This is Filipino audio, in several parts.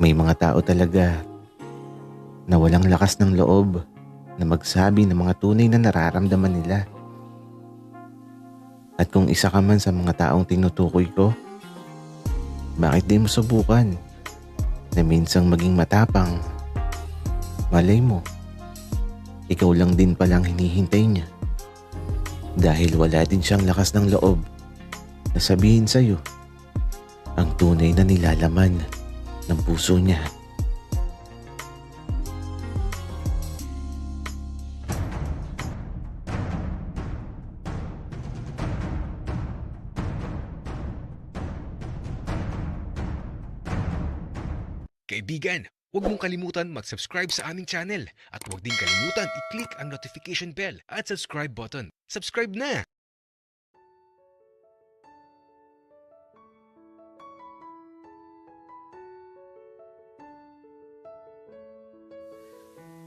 May mga tao talaga na walang lakas ng loob na magsabi ng mga tunay na nararamdaman nila. At kung isa ka man sa mga taong tinutukoy ko, bakit di mo subukan na minsang maging matapang? Malay mo, ikaw lang din palang hinihintay niya. Dahil wala din siyang lakas ng loob na sabihin sa'yo ang tunay na nilalaman ng puso niya. Kaibigan, huwag mong kalimutan mag-subscribe sa aming channel at huwag din kalimutan i-click ang notification bell at subscribe button. Subscribe na!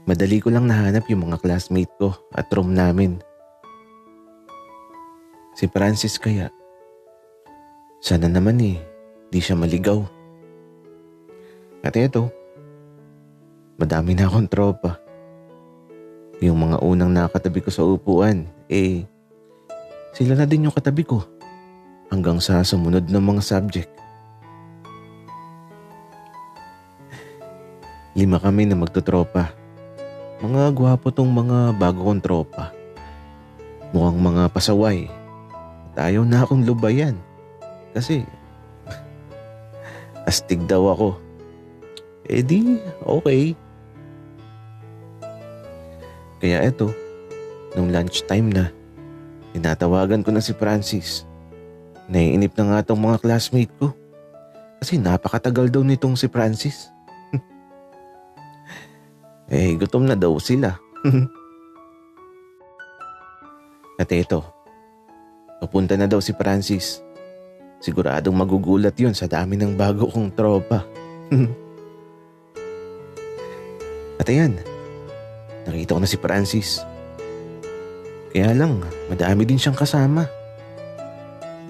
Madali ko lang nahanap yung mga classmate ko at room namin. Si Francis kaya. Sana naman di siya maligaw. At eto, madami na akong tropa. Yung mga unang nakatabi ko sa upuan, sila na din yung katabi ko hanggang sa sumunod ng mga subject. 5 kami na magtotropa. Mga gwapo tong mga bago kong tropa. Mukhang mga pasaway. At ayaw na akong lubayan. Kasi astig daw ako. Okay. Kaya eto, nung lunchtime na, tinatawagan ko na si Francis. Naiinip na nga tong mga classmate ko. Kasi napakatagal daw nitong si Francis. Gutom na daw sila. At eto, papunta na daw si Francis. Siguradong magugulat yun sa dami ng bago kong tropa. At ayan, nakita ko na si Francis. Kaya lang, madami din siyang kasama.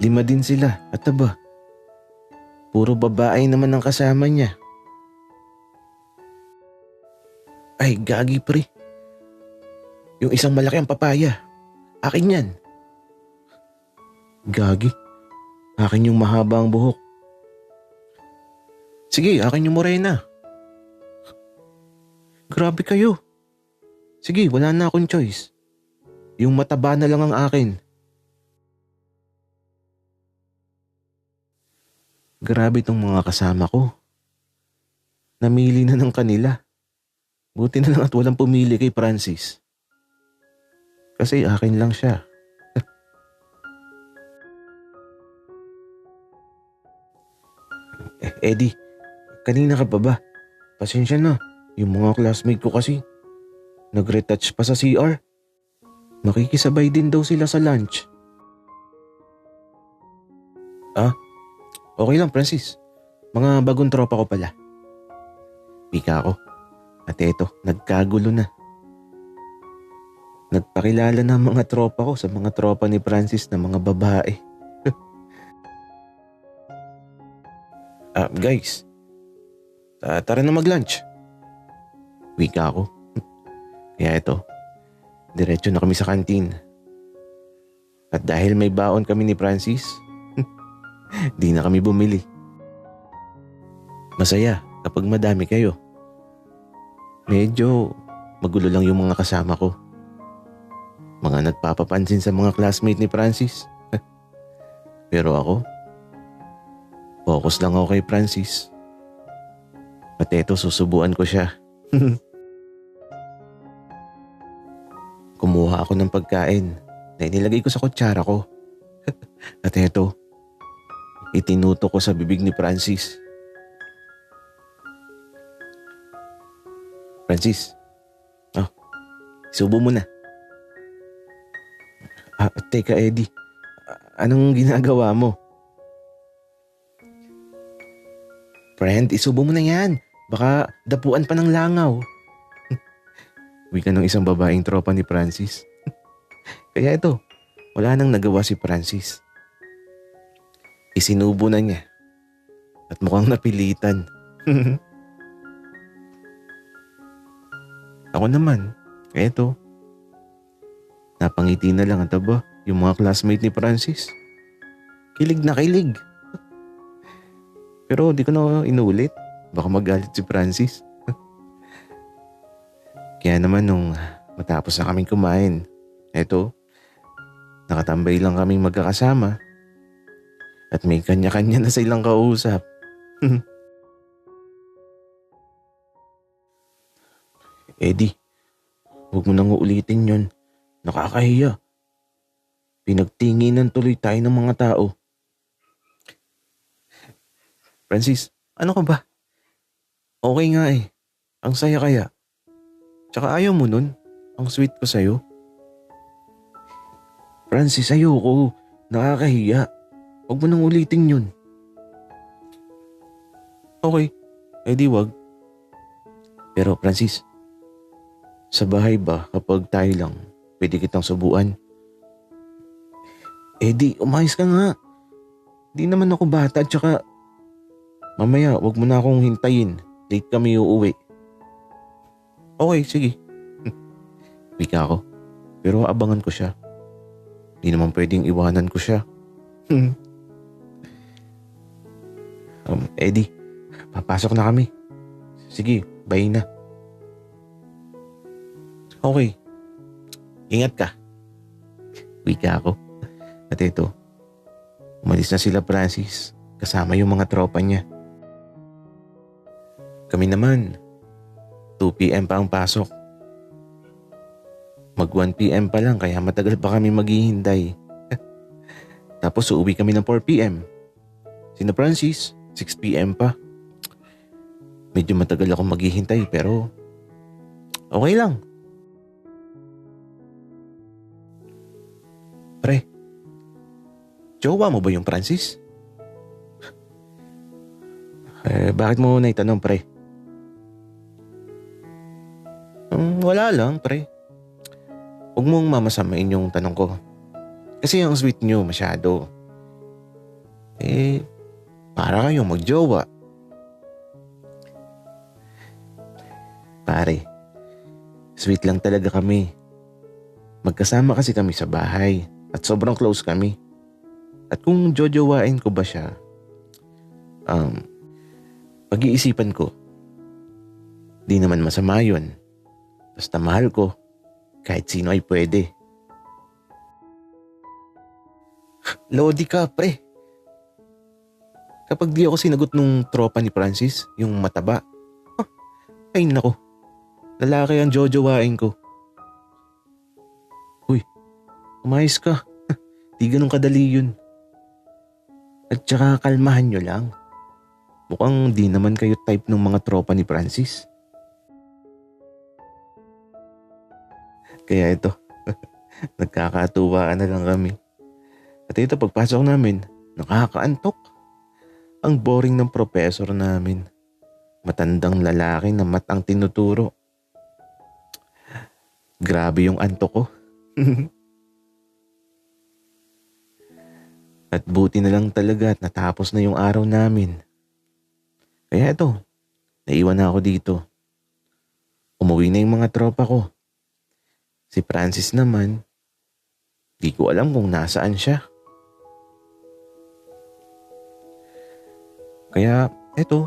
5 din sila at aba, puro babae naman ang kasama niya. Ay, gagi pre. Yung isang malaki ang papaya. Akin yan. Gagi. Akin yung mahaba ang buhok. Sige, akin yung morena. Grabe kayo. Sige, wala na akong choice. Yung mataba na lang ang akin. Grabe tong mga kasama ko. Namili na ng kanila. Buti na lang at walang pumili kay Francis. Kasi akin lang siya. Eddie, kanina ka pa ba? Pasensya na, yung mga classmate ko kasi nag-retouch pa sa CR. Makikisabay din daw sila sa lunch. Okay lang Francis. Mga bagong tropa ko pala. Pika ako. At eto, nagkagulo na. Nagpakilala na mga tropa ko sa mga tropa ni Francis na mga babae. Guys, tara na mag-lunch. Wika ako. Kaya eto, diretso na kami sa kantin. At dahil may baon kami ni Francis, di na kami bumili. Masaya kapag madami kayo. Medyo magulo lang yung mga kasama ko. Mga nagpapapansin sa mga classmate ni Francis. Pero ako, focus lang ako kay Francis. At eto, susubuan ko siya. Kumuha ako ng pagkain na inilagay ko sa kutsara ko. At eto, itinuto ko sa bibig ni Francis. Francis, subo mo na. Teka Eddie, anong ginagawa mo? Friend, isubo mo na yan. Baka dapuan pa ng langaw. Wika ng isang babaeng tropa ni Francis. Kaya ito, wala nang nagawa si Francis. Isinubo na niya. At mukhang napilitan. Ako naman, eto, napangiti na lang at aba, yung mga classmate ni Francis. Kilig na kilig. Pero di ko na inulit. Baka magalit si Francis. Kaya naman nung matapos na kaming kumain, eto, nakatambay lang kaming magkakasama. At may kanya-kanya na silang kausap. Eddie, huwag mo nang uulitin yon. Nakakahiya. Pinagtinginan tuloy tayo ng mga tao. Francis, ano ka ba? Okay nga eh. Ang saya kaya. Tsaka ayaw mo nun. Ang sweet ko sa'yo. Francis, ayoko. Nakakahiya. Huwag mo nang ulitin yun. Okay, di wag. Pero Francis, sa bahay ba kapag tayo lang, pwede kitang subuan? Di, umayos ka nga. Di naman ako bata, tsaka mamaya wag mo na akong hintayin. Late kami uuwi. Okay, sige. Wika ako. Pero abangan ko siya. Di naman pwedeng iwanan ko siya. Eddie, papasok na kami. Sige, bye na. Okay. Ingat ka. Wika ako. At ito, umalis na sila Francis kasama yung mga tropa niya. Kami naman, 2 p.m. pa ang pasok. Mag 1 p.m. pa lang kaya matagal pa kami maghihintay. Tapos uuwi kami ng 4 p.m. Sina Francis, 6 p.m. pa. Medyo matagal akong maghihintay pero okay lang. Pre, jowa mo ba yung Francis? Bakit mo naitanong, pre? Wala lang, pre. Huwag mong mamasamain yung tanong ko. Kasi ang sweet nyo masyado. Para kayong magjowa. Pare, sweet lang talaga kami. Magkasama kasi kami sa bahay at sobrang close kami. At kung jojowain ko ba siya, pag-iisipan ko, di naman masama yun. Basta mahal ko, kahit sino ay pwede. Lodi ka, pre. Kapag di ako sinagot nung tropa ni Francis, yung mataba, ay nako, lalaki ang jojowain ko. Uy, umayos ka. Di ganun kadali yun. At saka kalmahan nyo lang. Mukhang di naman kayo type ng mga tropa ni Francis. Kaya ito, nagkakatuwaan na lang kami. At ito pagpasok namin, nakakaantok. Ang boring ng professor namin. Matandang lalaki na matang tinuturo. Grabe yung antok ko. At buti na lang talaga at natapos na yung araw namin. Kaya ito, naiwan na ako dito. Umuwi na yung mga tropa ko. Si Francis naman, di ko alam kung nasaan siya. Kaya eto,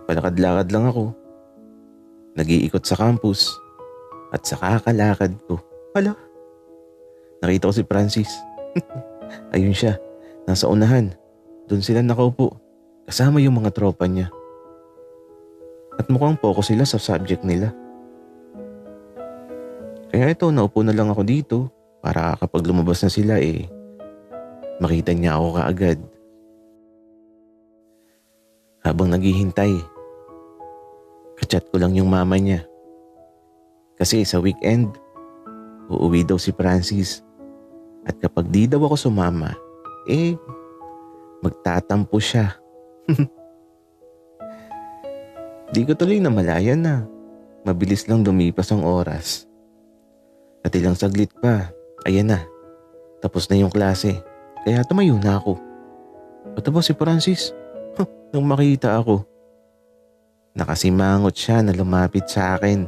palakad-lakad lang ako. Nag-iikot sa campus at sa kakalakad ko. Hala, nakita ko si Francis. Ayun siya, nasa unahan. Doon sila nakaupo, kasama yung mga tropa niya. At mukhang focus sila sa subject nila. Kaya ito, naupo na lang ako dito para kapag lumabas na sila makita niya ako kaagad. Habang naghihintay, kachat ko lang yung mama niya. Kasi sa weekend, uuwi daw si Francis. At kapag di daw ako sumama, magtatampo siya. Di ko tuloy namalayan na mabilis lang dumipas ang oras. At ilang saglit pa, ayan na, tapos na yung klase. Kaya tumayo na ako. At ba si Francis? Nung makita ako, nakasimangot siya na lumapit sa akin.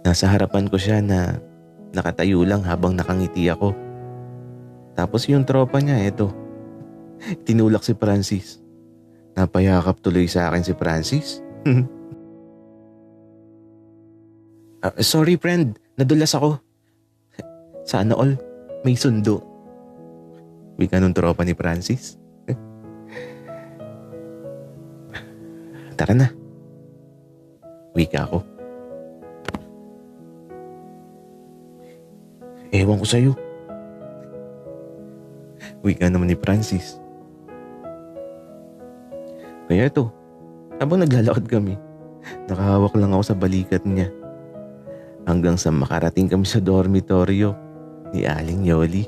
Nasa harapan ko siya na nakatayo lang habang nakangiti ako. Tapos yung tropa niya, eto, tinulak si Francis. Napayakap tuloy sa akin si Francis. Sorry friend, nadulas ako. Sana all may sundo. Wika nung tropa ni Francis. Tara na. Wika ako. Ewan ko sa'yo. Wika naman ni Francis. Kaya ito, habang naglalakad kami, nakahawak lang ako sa balikat niya. Hanggang sa makarating kami sa dormitoryo ni Aling Yoli.